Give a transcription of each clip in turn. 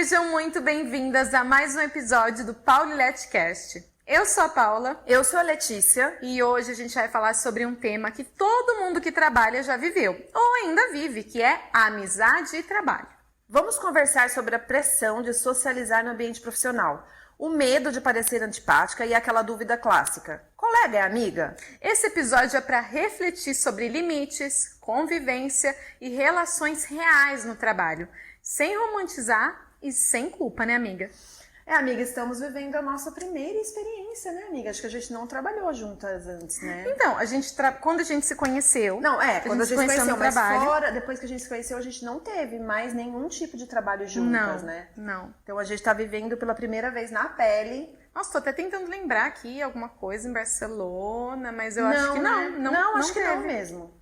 Sejam muito bem-vindas a mais um episódio do PauliletteCast. Eu sou a Paula. Eu sou a Letícia. E hoje a gente vai falar sobre um tema que todo mundo que trabalha já viveu, ou ainda vive, que é a amizade e trabalho. Vamos conversar sobre a pressão de socializar no ambiente profissional, o medo de parecer antipática e aquela dúvida clássica: colega é amiga? Esse episódio é para refletir sobre limites, convivência e relações reais no trabalho, sem romantizar e sem culpa, né, amiga? Amiga, estamos vivendo a nossa primeira experiência, né, amiga? Acho que a gente não trabalhou juntas antes, né? Então, quando a gente se conheceu... Quando a gente se conheceu, mas trabalho, fora, depois que a gente se conheceu, a gente não teve mais nenhum tipo de trabalho juntas, né? Não. Então a gente tá vivendo pela primeira vez na pele. Nossa, tô até tentando lembrar aqui alguma coisa em Barcelona, mas eu acho que não. Não, acho que não mesmo.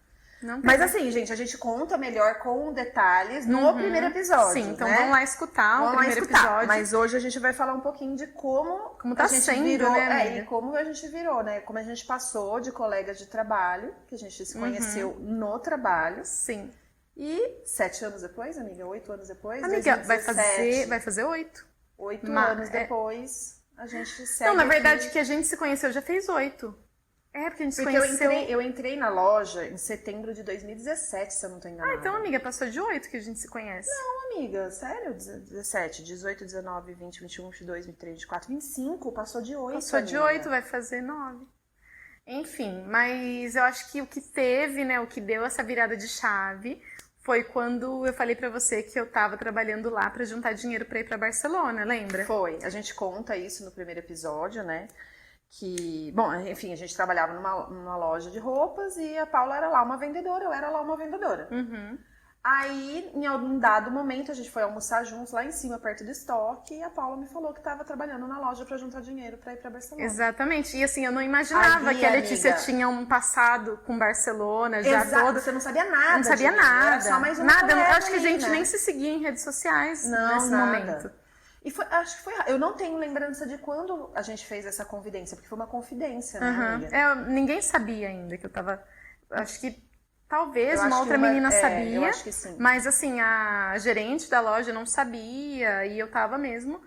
Mas assim, gente, a gente conta melhor com detalhes no primeiro episódio. Sim, então né? vamos lá escutar o primeiro episódio. Mas hoje a gente vai falar um pouquinho de como tá a gente sendo, virou, né, amiga? E como a gente virou, né? Como a gente passou de colegas de trabalho, que a gente se conheceu no trabalho. Sim. E 7 anos depois, amiga? 8 anos depois? Amiga, 2017, vai fazer 8. 8 anos depois, a gente segue. Não, na verdade, que a gente se conheceu já fez 8. Porque a gente se conheceu... eu entrei na loja em setembro de 2017, se eu não tô enganada. Então, amiga, passou de 8 que a gente se conhece. Não, amiga, sério, 17, 18, 19, 20, 21, 22, 23, 24, 25, passou de 8. Passou de 8, vai fazer 9. Enfim, mas eu acho que o que teve, né, o que deu essa virada de chave foi quando eu falei pra você que eu tava trabalhando lá pra juntar dinheiro pra ir pra Barcelona, lembra? Foi, a gente conta isso no primeiro episódio, né? Que, bom, enfim, a gente trabalhava numa loja de roupas e a Paula era lá uma vendedora, eu era lá uma vendedora. Aí, em algum dado momento, a gente foi almoçar juntos lá em cima, perto do estoque, e a Paula me falou que estava trabalhando na loja para juntar dinheiro para ir para Barcelona. Exatamente. E assim, eu não imaginava que a Letícia tinha um passado com Barcelona já todo. Você não sabia nada. Não sabia nada. Era só mais uma nada. Eu acho que a ali, gente né? nem se seguia em redes sociais nesse nada. momento. E acho que foi. Eu não tenho lembrança de quando a gente fez essa confidência, porque foi uma confidência, né, amiga? Ninguém sabia ainda que eu tava. Acho que talvez uma outra uma menina sabia. Eu acho que sim. Mas assim, a gerente da loja não sabia e eu tava mesmo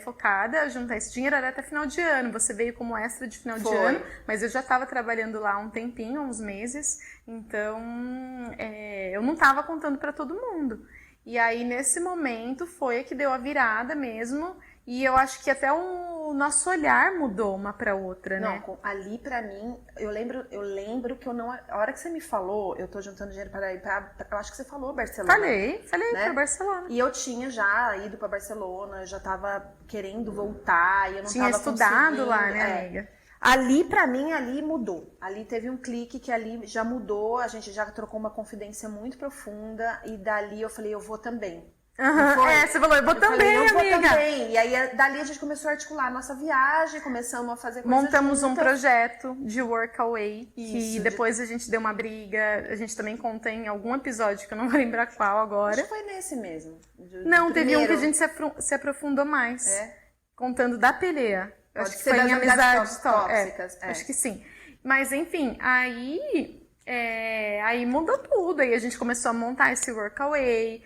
focada a juntar esse dinheiro. Era até final de ano. Você veio como extra de final de ano, mas eu já tava trabalhando lá há um tempinho, há uns meses. Então eu não tava contando pra todo mundo. E aí, nesse momento, foi que deu a virada mesmo. E eu acho que até o nosso olhar mudou uma pra outra, né? Não, ali pra mim, eu lembro que eu não... A hora que você me falou, eu tô juntando dinheiro para ir pra... Eu acho que você falou Barcelona. Falei né? pra Barcelona. E eu tinha já ido pra Barcelona, já tava querendo voltar, e eu não tinha tava estudado lá, né, amiga? Ali, pra mim, ali mudou. Ali teve um clique que ali já mudou, a gente já trocou uma confidência muito profunda, e dali eu falei, eu vou também. Você falou, eu vou também, amiga. vou também. E aí, dali a gente começou a articular a nossa viagem, começamos a fazer coisas Montamos juntas. um projeto de Workaway, Isso, que depois a gente deu uma briga, a gente também conta em algum episódio, que eu não vou lembrar qual agora. Acho que foi nesse mesmo. Não, teve um que a gente se aprofundou mais, contando da peleia. Acho que foi em amizades tóxicas. Acho que sim. Mas enfim, aí mudou tudo. Aí a gente começou a montar esse Workaway.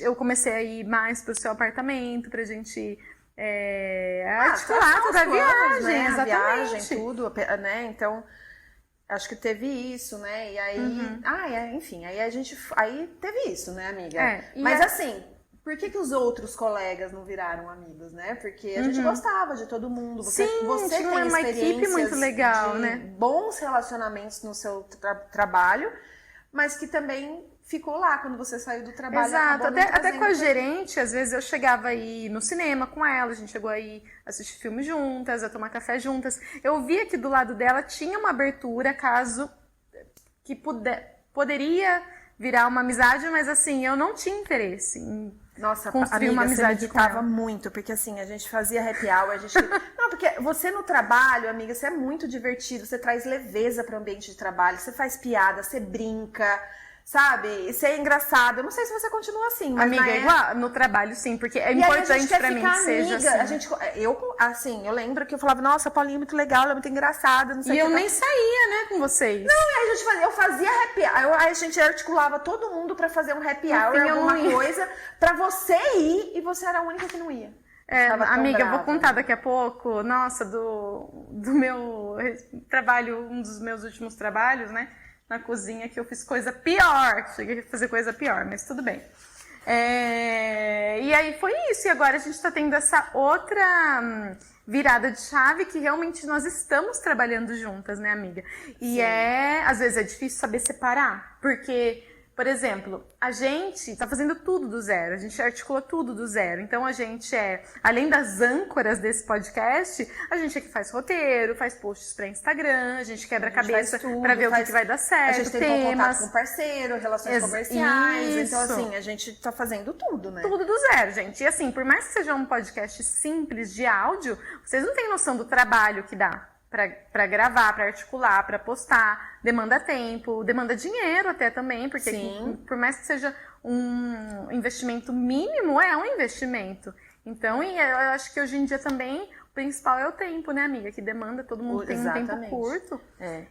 Eu comecei a ir mais pro seu apartamento pra gente articular toda a viagem. Né? Exatamente. A viagem, tudo, né? Então, acho que teve isso, né? E aí, enfim, aí teve isso, né, amiga? Mas assim, por que os outros colegas não viraram amigos, né? Porque a gente gostava de todo mundo. Você tinha tem uma equipe muito legal, de né? bons relacionamentos no seu trabalho, mas que também ficou lá quando você saiu do trabalho. Exato, até com a gerente, às vezes eu chegava a ir no cinema com ela, a gente chegou a ir assistir filme juntas, a tomar café juntas. Eu via que do lado dela tinha uma abertura, caso que poderia virar uma amizade, mas assim, eu não tinha interesse em construir uma amizade você me irritava muito, porque assim, a gente fazia happy hour, Não, porque você no trabalho, amiga, você é muito divertido, você traz leveza para o ambiente de trabalho, você faz piada, você brinca, sabe? Ser engraçado. Eu não sei se você continua assim, mas amiga, igual no trabalho, sim, porque é importante pra mim que seja assim. Eu lembro que eu falava, nossa, a Paulinha é muito legal, ela é muito engraçada, não sei o que. E eu nem saía, né, com vocês. Não, aí eu fazia happy hour, aí a gente articulava todo mundo pra fazer um happy hour, alguma coisa, pra você ir, e você era a única que não ia. Amiga, eu vou contar daqui a pouco, nossa, do meu trabalho, um dos meus últimos trabalhos, né? Na cozinha, que eu fiz coisa pior. Cheguei a fazer coisa pior, mas tudo bem. E aí foi isso. E agora a gente tá tendo essa outra virada de chave que realmente nós estamos trabalhando juntas, né, amiga? E às vezes é difícil saber separar, porque... Por exemplo, a gente tá fazendo tudo do zero, a gente articula tudo do zero. Então a gente além das âncoras desse podcast, a gente é que faz roteiro, faz posts pra Instagram, a gente quebra a cabeça pra ver o que vai dar certo, a gente tem contato com o parceiro, relações comerciais. Isso. Então assim, a gente tá fazendo tudo, né? Tudo do zero, gente. E assim, por mais que seja um podcast simples de áudio, vocês não têm noção do trabalho que dá. Pra gravar, pra articular, pra postar, demanda tempo, demanda dinheiro até também, porque por mais que seja um investimento mínimo, é um investimento. Então, e eu acho que hoje em dia também o principal é o tempo, né, amiga? Que demanda, todo mundo tem um tempo curto.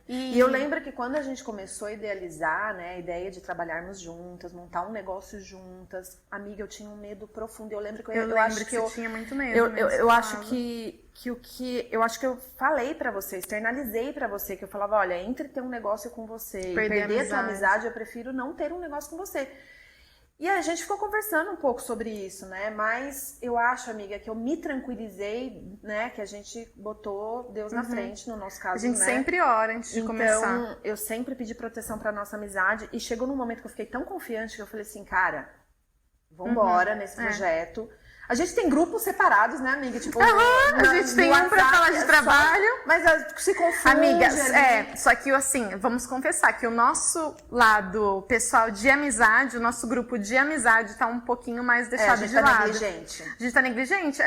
E eu lembro que quando a gente começou a idealizar, né, a ideia de trabalhar juntas, montar um negócio juntas, amiga, eu tinha um medo profundo. Eu lembro que eu acho que eu tinha muito medo. Eu acho eu acho que eu falei pra você, externalizei pra você, que eu falava, olha, entre ter um negócio com você e perder a tua amizade, eu prefiro não ter um negócio com você. E a gente ficou conversando um pouco sobre isso, né? Mas eu acho, amiga, que eu me tranquilizei, né? Que a gente botou Deus na frente, no nosso caso, a gente sempre ora antes de começar. Então, eu sempre pedi proteção pra nossa amizade. E chegou num momento que eu fiquei tão confiante que eu falei assim, cara, vambora nesse projeto. A gente tem grupos separados, né, amiga? Tipo, a gente tem um pra falar de trabalho. Mas se confunde. Amiga, só que assim, vamos confessar que o nosso lado pessoal de amizade, o nosso grupo de amizade tá um pouquinho mais deixado de lado. A gente tá negligente.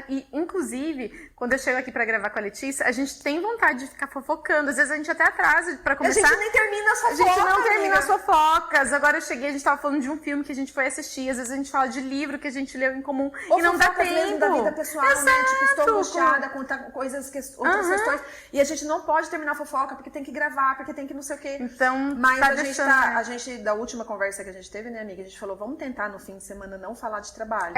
E, inclusive, quando eu chego aqui pra gravar com a Letícia, a gente tem vontade de ficar fofocando. Às vezes a gente até atrasa pra começar. A gente nem termina as fofocas. A gente não termina as fofocas. Agora eu cheguei, a gente tava falando de um filme que a gente foi assistir. Às vezes a gente fala de livro que a gente leu em comum. Ou e não dá tempo. Mesmo da vida pessoal, né? Tipo, estou angustiada, contar coisas, outras questões. E a gente não pode terminar a fofoca porque tem que gravar, porque tem que não sei o quê. Então, mas a gente, da última conversa que a gente teve, né, amiga? A gente falou, vamos tentar no fim de semana não falar de trabalho.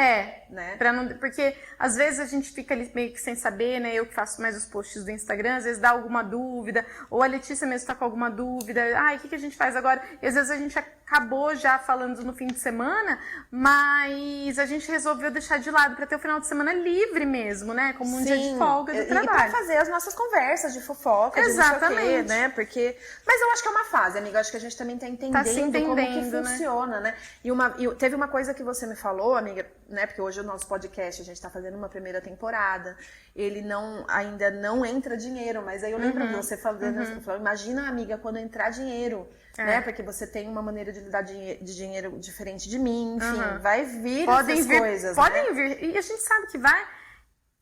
Né? Porque às vezes a gente fica ali meio que sem saber, né? Eu que faço mais os posts do Instagram, às vezes dá alguma dúvida, ou a Letícia mesmo tá com alguma dúvida. O que a gente faz agora? E às vezes a gente acabou já falando no fim de semana, mas a gente resolveu deixar de lado pra ter o final de semana livre mesmo, né? Como um dia de folga do trabalho. E pra fazer as nossas conversas de fofoca, de não sei o quê, né? Porque... Mas eu acho que é uma fase, amiga. Eu acho que a gente também tá entendendo como que funciona, né? E teve uma coisa que você me falou, amiga, né? Porque hoje o nosso podcast, a gente tá fazendo uma primeira temporada. Ele ainda não entra dinheiro, mas aí eu lembro de você falando, imagina, amiga, quando entrar dinheiro, né? Porque você tem uma maneira de lidar de dinheiro diferente de mim, enfim, vai vir essas coisas, podem vir, e a gente sabe que vai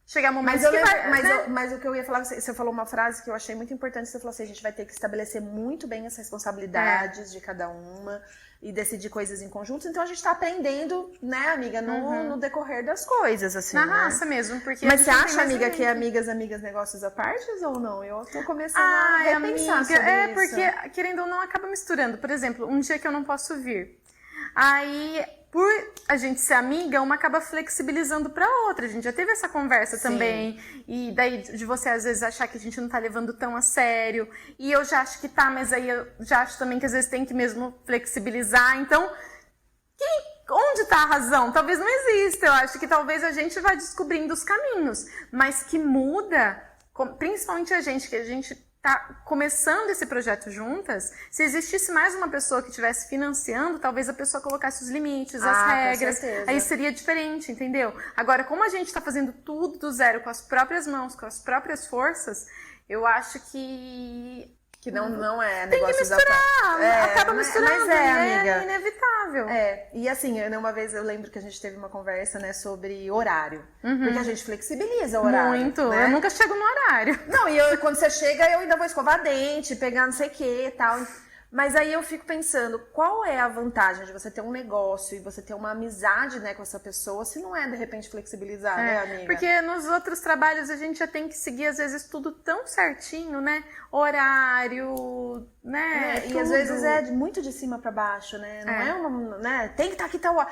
chegar momentos que vai... Mas o que eu ia falar, você falou uma frase que eu achei muito importante, você falou assim, a gente vai ter que estabelecer muito bem as responsabilidades de cada uma e decidir coisas em conjunto, então a gente tá aprendendo, né, amiga, no decorrer das coisas, assim, na raça mesmo, porque... Mas você acha, amiga, que é amigas, negócios à parte ou não? Eu tô começando a repensar sobre isso. Porque, querendo ou não, acaba misturando. Por exemplo, um dia que eu não posso vir, aí... Por a gente ser amiga, uma acaba flexibilizando pra outra. A gente já teve essa conversa também. E daí de você às vezes achar que a gente não tá levando tão a sério. E eu já acho que tá, mas aí eu já acho também que às vezes tem que mesmo flexibilizar. Então, onde tá a razão? Talvez não exista. Eu acho que talvez a gente vá descobrindo os caminhos. Mas que muda, principalmente a gente, que a gente tá começando esse projeto juntas, se existisse mais uma pessoa que estivesse financiando, talvez a pessoa colocasse os limites, as regras, aí seria diferente, entendeu? Agora, como a gente tá fazendo tudo do zero, com as próprias mãos, com as próprias forças, eu acho que não é negócio. Tem que misturar, acaba misturando, mas amiga, é inevitável. E assim, uma vez eu lembro que a gente teve uma conversa, né, sobre horário. Porque a gente flexibiliza o horário. Muito, né? Eu nunca chego no horário. Não, e quando você chega, eu ainda vou escovar dente, pegar não sei o que e tal. Mas aí eu fico pensando, qual é a vantagem de você ter um negócio e você ter uma amizade, né, com essa pessoa, se não é, de repente, flexibilizar, né, amiga? Porque nos outros trabalhos a gente já tem que seguir, às vezes, tudo tão certinho, né? Horário, né? E às vezes é muito de cima pra baixo, né? Não é uma, né? Tem que estar aqui tal hora.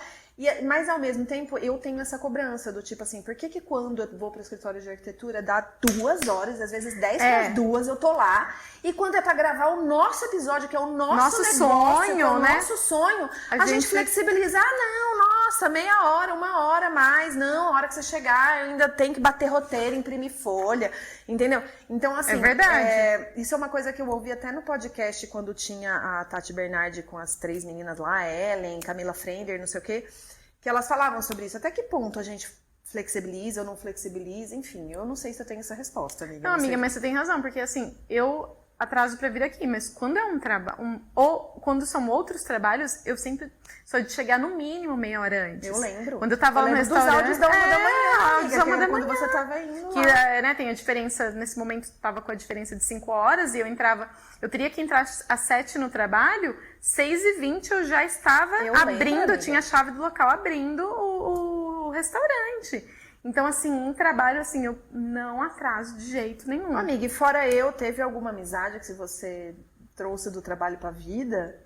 Mas ao mesmo tempo eu tenho essa cobrança do tipo assim, por que quando eu vou pro escritório de arquitetura dá 2 horas, às vezes 10 para as 2 eu tô lá, e quando é pra gravar o nosso episódio, que é o nosso negócio, sonho, que é o né? nosso sonho, a gente flexibiliza, não, nossa, meia hora, 1 hora mais, não, a hora que você chegar ainda tem que bater roteiro, imprimir folha, entendeu? Então assim, é verdade. isso é uma coisa que eu ouvi até no podcast quando tinha a Tati Bernardi com as 3 meninas lá, a Ellen, Camila Frender, não sei o quê, que elas falavam sobre isso. Até que ponto a gente flexibiliza ou não flexibiliza? Enfim, eu não sei se eu tenho essa resposta, amiga. Não, amiga, mas você tem razão, porque assim, eu atraso pra vir aqui, mas quando é um trabalho, ou quando são outros trabalhos, eu sempre sou de chegar no mínimo meia hora antes. Eu lembro. Quando eu tava lá no restaurante... dos áudios da 1 da manhã, áudios da 1 da quando manhã. você tava indo que, lá. né, tem a diferença, nesse momento tava com a diferença de 5 horas e eu teria que entrar às 7 no trabalho, 6h20 eu já estava abrindo, eu tinha a chave do local abrindo o restaurante. Então, assim, em trabalho, assim, eu não atraso de jeito nenhum. Amiga, e fora teve alguma amizade que você trouxe do trabalho pra vida?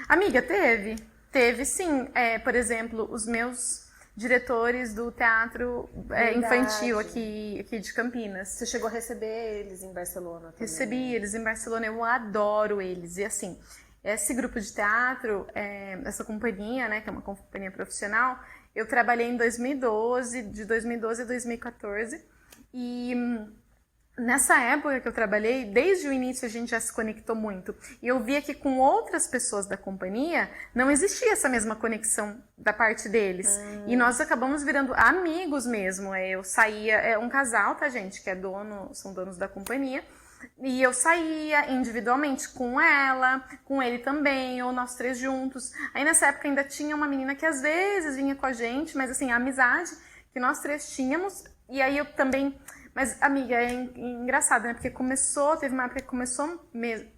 Amiga, teve sim. Por exemplo, os meus diretores do teatro infantil aqui de Campinas. Você chegou a receber eles em Barcelona também? Recebi eles em Barcelona, eu adoro eles. E assim, esse grupo de teatro, essa companhia, né, que é uma companhia profissional, eu trabalhei em 2012, de 2012 a 2014, e nessa época que eu trabalhei, desde o início a gente já se conectou muito. E eu via que com outras pessoas da companhia não existia essa mesma conexão da parte deles. E nós acabamos virando amigos mesmo. Eu saía, um casal, tá, gente, que são donos da companhia. E eu saía individualmente com ela, com ele também, ou nós 3 juntos. Aí nessa época ainda tinha uma menina que às vezes vinha com a gente, mas assim, a amizade que nós 3 tínhamos. E aí eu também... Mas, amiga, é engraçado, né? Porque teve uma época que começou mesmo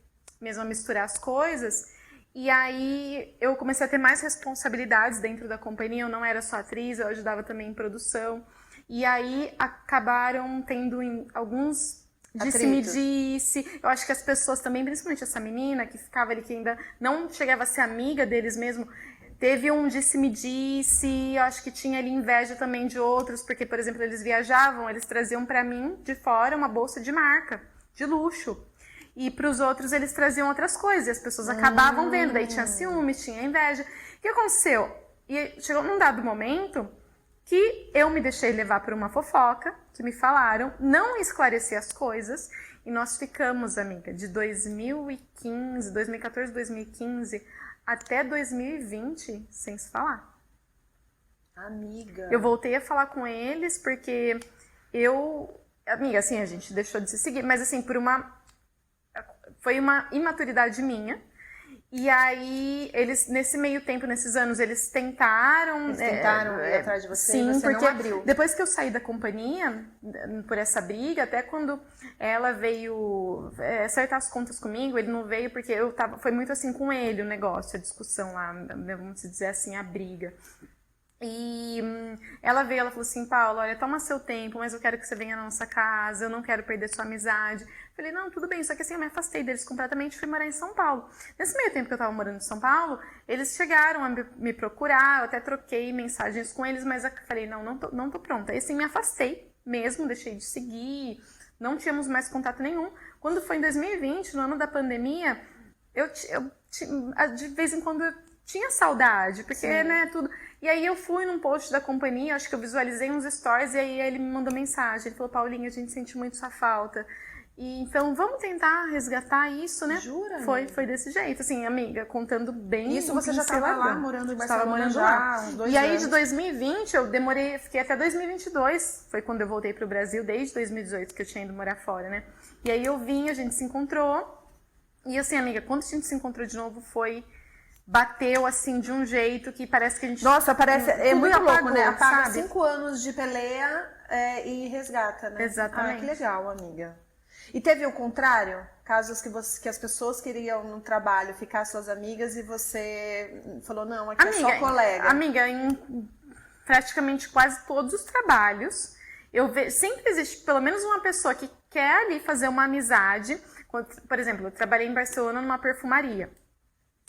a misturar as coisas. E aí eu comecei a ter mais responsabilidades dentro da companhia. Eu não era só atriz, eu ajudava também em produção. E aí acabaram tendo alguns... Disse-me-disse. Eu acho que as pessoas também, principalmente essa menina que ficava ali, que ainda não chegava a ser amiga deles mesmo, teve um disse-me-disse. Eu acho que tinha ali inveja também de outros, porque, por exemplo, eles viajavam, eles traziam pra mim de fora uma bolsa de marca, de luxo. E pros outros eles traziam outras coisas, e as pessoas acabavam vendo, daí tinha ciúmes, tinha inveja. O que aconteceu? E chegou num dado momento que eu me deixei levar por uma fofoca, que me falaram, não esclareci as coisas, e nós ficamos, amiga, de 2014, 2015, até 2020, sem se Amiga. Eu voltei a falar com eles, porque amiga, assim, a gente deixou de se seguir, mas assim, foi uma imaturidade minha. E aí, eles, nesse meio tempo, nesses anos, eles tentaram ir atrás de você, sim, e você porque não abriu. Depois que eu saí da companhia, por essa briga, até quando ela veio acertar as contas comigo, ele não veio porque foi muito assim com ele o negócio, a discussão lá, vamos dizer assim, a briga. E ela falou assim, Paula, olha, toma seu tempo, mas eu quero que você venha na nossa casa, eu não quero perder sua amizade. Falei, não, tudo bem, só que assim, eu me afastei deles completamente e fui morar em São Paulo. Nesse meio tempo que eu tava morando em São Paulo, eles chegaram a me procurar, eu até troquei mensagens com eles, mas eu falei, não tô pronta. Aí assim, me afastei mesmo, deixei de seguir, não tínhamos mais contato nenhum. Quando foi em 2020, no ano da pandemia, eu de vez em quando eu tinha saudade, porque, né, tudo... E aí eu fui num post da companhia, acho que eu visualizei uns stories, e aí ele me mandou mensagem, ele falou, Paulinha, a gente sente muito sua falta. E então, vamos tentar resgatar isso, né? Jura? Foi desse jeito, assim, amiga, contando bem... Isso você já estava lá, morando em Barcelona uns 2 anos. E aí, de 2020, eu fiquei até 2022, foi quando eu voltei pro Brasil, desde 2018 que eu tinha ido morar fora, né? E aí eu vim, a gente se encontrou, e assim, amiga, quando a gente se encontrou de novo, bateu assim de um jeito que parece que a gente... Nossa, parece... É muito louco, né? Apaga sabe? 5 anos de peleia e resgata, né? Exatamente. Ah, que legal, amiga. E teve o contrário? casos que as pessoas queriam no trabalho ficar suas amigas e você falou, não, aqui é só colega. Amiga, em praticamente quase todos os trabalhos, sempre existe pelo menos uma pessoa que quer ali fazer uma amizade. Por exemplo, eu trabalhei em Barcelona numa perfumaria.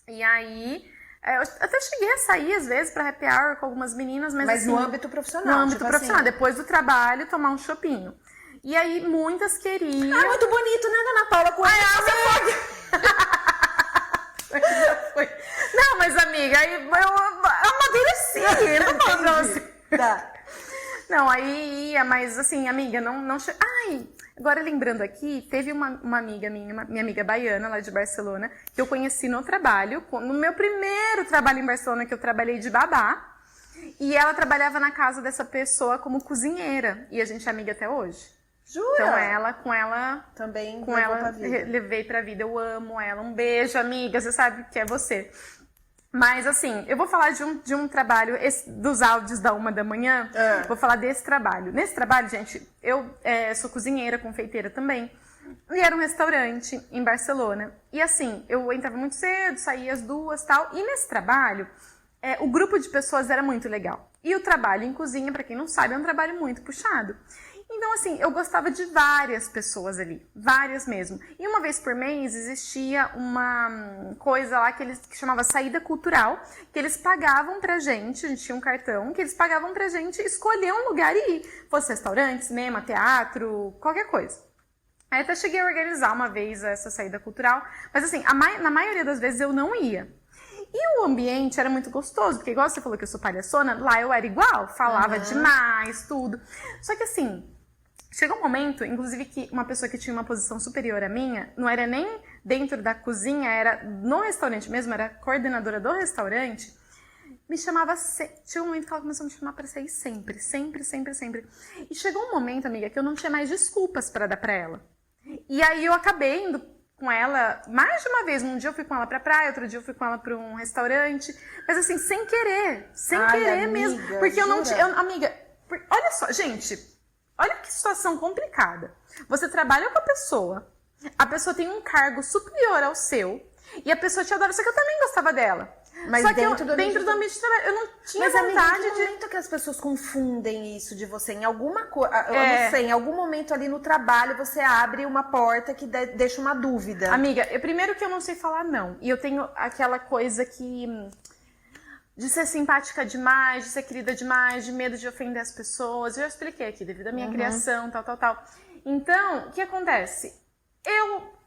E aí, eu até cheguei a sair às vezes pra happy hour com algumas meninas, mas assim, no âmbito profissional. No âmbito profissional, depois do trabalho, tomar um chopinho. E aí, muitas queriam... Ah, muito bonito, né, Ana Paula? Com Não, mas amiga, aí eu amadureci. Tá. Não, aí ia, mas assim, amiga, não... Ai, agora lembrando aqui, teve uma amiga minha amiga baiana, lá de Barcelona, que eu conheci no trabalho, no meu primeiro trabalho em Barcelona, que eu trabalhei de babá, e ela trabalhava na casa dessa pessoa como cozinheira, e a gente é amiga até hoje. Jura? Então com ela também com ela levei pra vida, eu amo ela. Um beijo, amiga, você sabe que é você. Mas assim, eu vou falar de um trabalho, dos áudios da 1h, vou falar desse trabalho. Nesse trabalho, gente, eu sou cozinheira, confeiteira também. E era um restaurante em Barcelona. E assim, eu entrava muito cedo, saía às 2h e tal. E nesse trabalho, o grupo de pessoas era muito legal. E o trabalho em cozinha, pra quem não sabe, é um trabalho muito puxado. Então, assim, eu gostava de várias pessoas ali, várias mesmo. E uma vez por mês existia uma coisa lá que chamava saída cultural, que eles pagavam pra gente, a gente tinha um cartão, que eles pagavam pra gente escolher um lugar e ir. Fosse restaurante, cinema, teatro, qualquer coisa. Aí até cheguei a organizar uma vez essa saída cultural, mas assim, na maioria das vezes eu não ia. E o ambiente era muito gostoso, porque igual você falou que eu sou palhaçona, lá eu era igual, falava demais, tudo. Só que assim, chegou um momento, inclusive, que uma pessoa que tinha uma posição superior à minha, não era nem dentro da cozinha, era no restaurante mesmo, era coordenadora do restaurante, me chamava, tinha um momento que ela começou a me chamar para sair sempre. E chegou um momento, amiga, que eu não tinha mais desculpas para dar para ela. E aí eu acabei indo com ela mais de uma vez. Um dia eu fui com ela pra praia, outro dia eu fui com ela pra um restaurante. Mas assim, sem querer amiga, mesmo. Porque eu não tinha... Amiga, olha só, gente, olha que situação complicada. Você trabalha com a pessoa tem um cargo superior ao seu, e a pessoa te adora, só que eu também gostava dela. Mas só que dentro do ambiente de trabalho, eu não tinha mas, vontade amiga, em que momento que as pessoas confundem isso de você? Em alguma coisa, eu não sei, em algum momento ali no trabalho você abre uma porta que deixa uma dúvida. Amiga, primeiro que eu não sei falar não. E eu tenho aquela coisa de ser simpática demais, de ser querida demais, de medo de ofender as pessoas. Eu já expliquei aqui, devido à minha criação, tal. Então, o que acontece?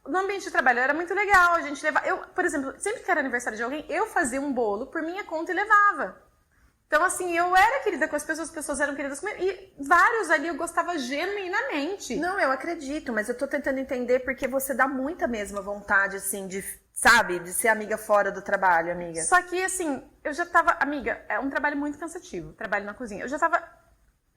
No ambiente de trabalho era muito legal, a gente levava... por exemplo, sempre que era aniversário de alguém, eu fazia um bolo por minha conta e levava. Então, assim, eu era querida com as pessoas eram queridas comigo. E vários ali eu gostava genuinamente. Não, eu acredito, mas eu tô tentando entender porque você dá muita mesma vontade, assim, sabe, de ser amiga fora do trabalho, amiga. Só que, assim, eu já tava... Amiga, é um trabalho muito cansativo, trabalho na cozinha. Eu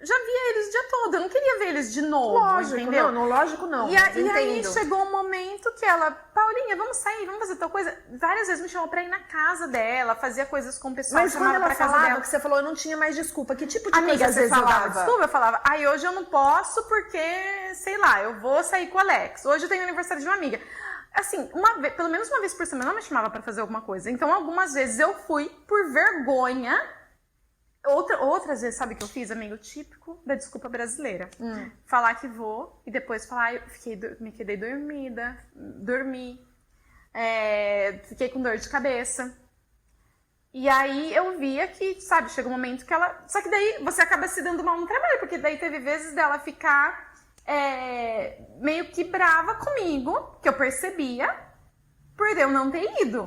já via eles o dia todo, eu não queria ver eles de novo, lógico, entendeu? Lógico não. E aí chegou um momento que ela, Paulinha, vamos sair, vamos fazer tal coisa. Várias vezes me chamou pra ir na casa dela, fazia coisas com o pessoal, mas chamava quando ela pra casa falava dela. que você falou, eu não tinha mais desculpa, que tipo de amiga, coisa às vezes você falava? eu dava desculpa, eu falava, hoje eu não posso porque, sei lá, eu vou sair com o Alex, hoje eu tenho aniversário de uma amiga. Assim, pelo menos uma vez por semana ela me chamava pra fazer alguma coisa. Então, algumas vezes eu fui por vergonha. Outras vezes, sabe o que eu fiz, amigo? Típico da desculpa brasileira. Falar que vou e depois falar, me quedei dormida, dormi, fiquei com dor de cabeça. E aí eu via que, sabe, chega um momento que ela... Só que daí você acaba se dando mal no trabalho, porque daí teve vezes dela ficar meio que brava comigo, que eu percebia, por eu não ter ido.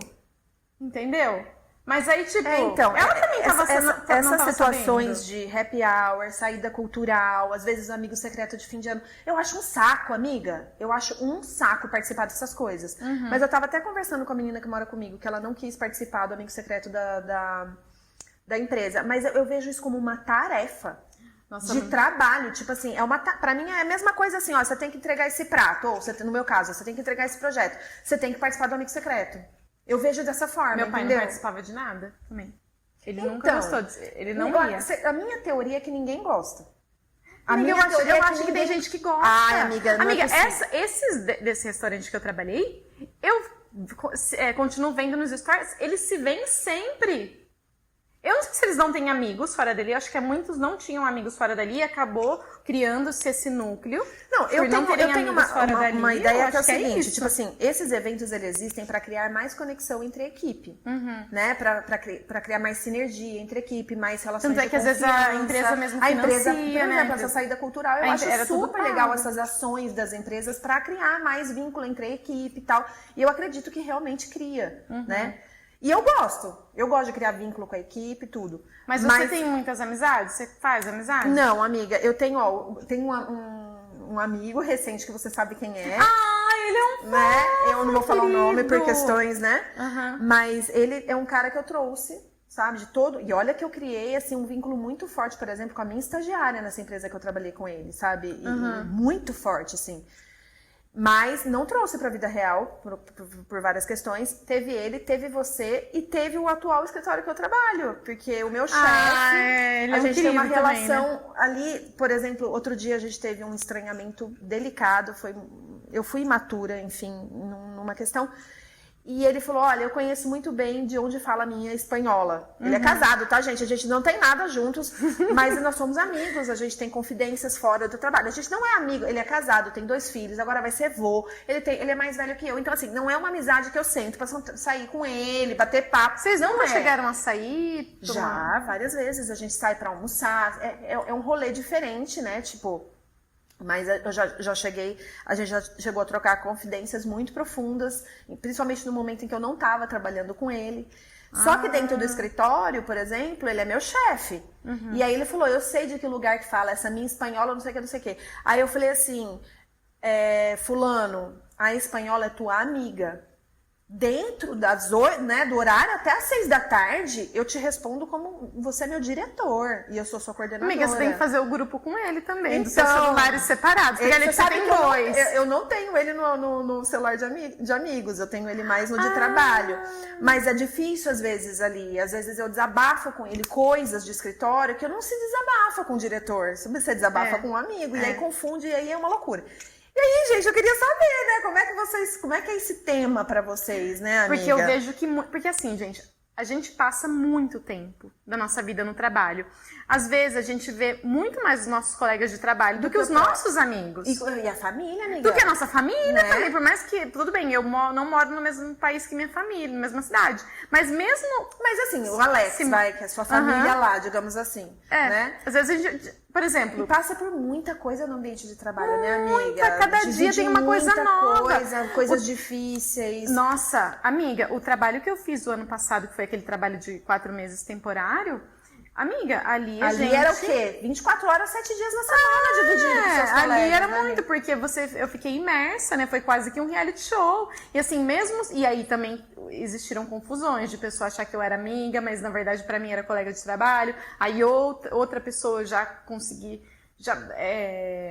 Entendeu? Mas aí, tipo, então, ela também tava essas situações sabendo. de happy hour, saída cultural, às vezes amigo secreto de fim de ano, eu acho um saco, amiga. Eu acho um saco participar dessas coisas. Mas eu tava até conversando com a menina que mora comigo, que ela não quis participar do amigo secreto da empresa. Mas eu vejo isso como uma tarefa. Nossa, de trabalho, tipo assim, pra mim é a mesma coisa assim, ó, você tem que entregar esse prato, ou no meu caso, você tem que entregar esse projeto, você tem que participar do amigo secreto. Eu vejo dessa forma, meu pai entendeu? não participava de nada também. Ele nunca gostou, ele não ia. A minha teoria é que ninguém gosta. Amiga, eu acho que ninguém... tem gente que gosta. Ai, amiga, não amiga, é desse restaurante que eu trabalhei, eu continuo vendo nos stories, eles se veem sempre. Eu não sei se eles não têm amigos fora dali, eu acho que muitos não tinham amigos fora dali e acabou criando-se esse núcleo. Não, eu tenho uma ideia que é o seguinte, tipo assim, esses eventos eles existem para criar mais conexão entre a equipe, né? Para criar mais sinergia entre a equipe, mais relações de confiança. Tanto é que às vezes a empresa mesmo financia, por exemplo, essa saída cultural, eu acho super legal essas ações das empresas para criar mais vínculo entre a equipe e tal. E eu acredito que realmente cria, né? E eu gosto de criar vínculo com a equipe, tudo. Mas você tem muitas amizades? Você faz amizade? Não, amiga, eu tenho um amigo recente que você sabe quem é. Ah, ele é um né? Eu não vou falar o nome por questões, né? Mas ele é um cara que eu trouxe, sabe, de todo... E olha que eu criei, assim, um vínculo muito forte, por exemplo, com a minha estagiária nessa empresa que eu trabalhei com ele, sabe? E muito forte, assim. Mas não trouxe pra vida real, por várias questões. Teve ele, teve você e teve o atual escritório que eu trabalho. Porque o meu chefe, a gente tem uma relação também, né? Ali, por exemplo, outro dia a gente teve um estranhamento delicado. Eu fui imatura, enfim, numa questão. E ele falou, olha, eu conheço muito bem de onde fala a minha espanhola. Ele é casado, tá, gente? A gente não tem nada juntos, mas nós somos amigos, a gente tem confidências fora do trabalho. A gente não é amigo, ele é casado, tem 2 filhos, agora vai ser vô, ele é mais velho que eu. Então, assim, não é uma amizade que eu sento pra sair com ele, bater papo. Vocês nunca chegaram a sair? Já, várias vezes. A gente sai pra almoçar, é um rolê diferente, né? Tipo... Mas eu já cheguei, a gente já chegou a trocar confidências muito profundas, principalmente no momento em que eu não estava trabalhando com ele. Só que dentro do escritório, por exemplo, ele é meu chefe. E aí ele falou, eu sei de que lugar que fala essa minha espanhola, não sei o que, não sei o que. Aí eu falei assim, fulano, a espanhola é tua amiga. Dentro das 8, né, do horário até às 6 da tarde, eu te respondo como você é meu diretor e eu sou sua coordenadora. Amiga, você tem que fazer o grupo com ele também, então, dos seus celulares separados, porque ele você tem 2. Eu não tenho ele no celular de amigos, eu tenho ele mais no de trabalho. Mas é difícil às vezes ali, às vezes eu desabafo com ele coisas de escritório que eu não se desabafa com o diretor, você desabafa com um amigo, e aí confunde, e aí é uma loucura. E aí, gente, eu queria saber, né, como é que é esse tema pra vocês, né, amiga? Porque eu vejo que... Porque assim, gente, a gente passa muito tempo da nossa vida no trabalho. Às vezes, a gente vê muito mais os nossos colegas de trabalho do que os nossos amigos. E a família, amiga? Do que a nossa família, né? Também. Por mais que... Tudo bem, eu não moro no mesmo país que minha família, na mesma cidade. Mas mesmo... Mas assim, o Alex, que é sua família lá, digamos assim, né? Às vezes a gente... Por exemplo... E passa por muita coisa no ambiente de trabalho, né, amiga? Cada dia tem uma coisa nova. Coisas difíceis. Nossa, amiga, o trabalho que eu fiz o ano passado, que foi aquele trabalho de 4 meses temporário, amiga, ali gente... era o quê? 24 horas, 7 dias na semana, dividido com seus colegas. Ali era né, muito, porque eu fiquei imersa, né? Foi quase que um reality show. E assim, mesmo... E aí também existiram confusões de pessoa achar que eu era amiga, mas na verdade pra mim era colega de trabalho. Aí outra pessoa já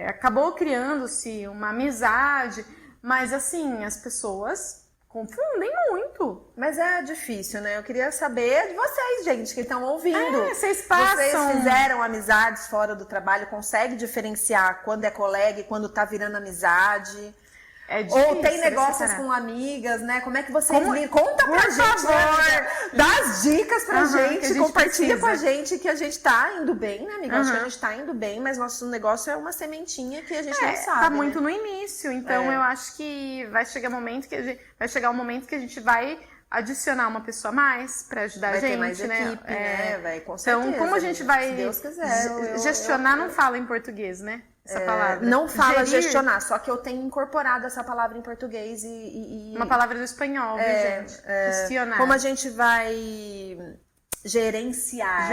acabou criando-se uma amizade. Mas assim, as pessoas... confundem muito. Mas é difícil, né? Eu queria saber de vocês, gente, que estão ouvindo. Vocês passam... Vocês fizeram amizades fora do trabalho? Consegue diferenciar quando é colega e quando tá virando amizade? É difícil. Ou tem negócios com amigas, né? Como é que vocês... Conta pra gente, favor, né, dá as dicas pra gente, compartilha com a precisa. gente que a gente tá indo bem, né, amiga? Acho que a gente tá indo bem, mas nosso negócio é uma sementinha que a gente não sabe, tá muito no início, então eu acho que vai chegar um momento que a gente vai adicionar uma pessoa a mais pra ajudar a gente, ter mais né? Equipe, né? Vai, com certeza, então, como a gente vai se Deus quiser, gestionar, não fala em português, né? Essa palavra. Não fala gestionar, só que eu tenho incorporado essa palavra em português e... Uma palavra do espanhol, viu, gente? Gestionar. Como a gente vai gerenciar.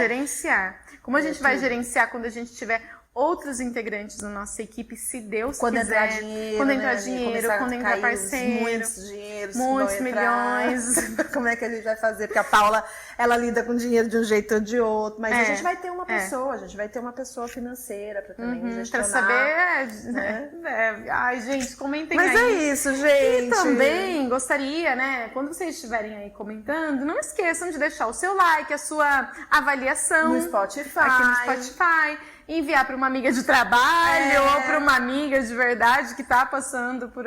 Como a gente vai gerenciar quando a gente tiver outros integrantes da nossa equipe, se Deus quiser. Entrar dinheiro, quando entrar dinheiro, quando entrar parceiro. Muitos dinheiros. Muitos milhões. Como é que a gente vai fazer? Porque a Paula, ela lida com dinheiro de um jeito ou de outro. Mas a gente vai ter uma pessoa, a gente vai ter uma pessoa financeira pra também gestionar. Pra saber, Ai, gente, comentem aí. Mas é isso, gente. E também gostaria, né, quando vocês estiverem aí comentando, não esqueçam de deixar o seu like, a sua avaliação. No Spotify. Aqui no Spotify. enviar para uma amiga de trabalho ou para uma amiga de verdade que tá passando por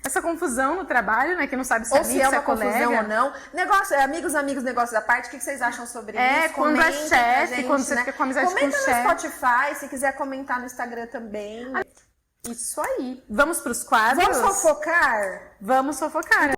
essa confusão no trabalho, né? Que não sabe se é amigo, se é uma confusão ou não. Negócio, amigos, negócios da parte, o que vocês acham sobre isso? Quando é chefe, quando você fica com amizade com o chefe. Comenta no Spotify, se quiser comentar no Instagram também. Isso aí. Vamos pros quadros? Vamos fofocar? Vamos fofocar.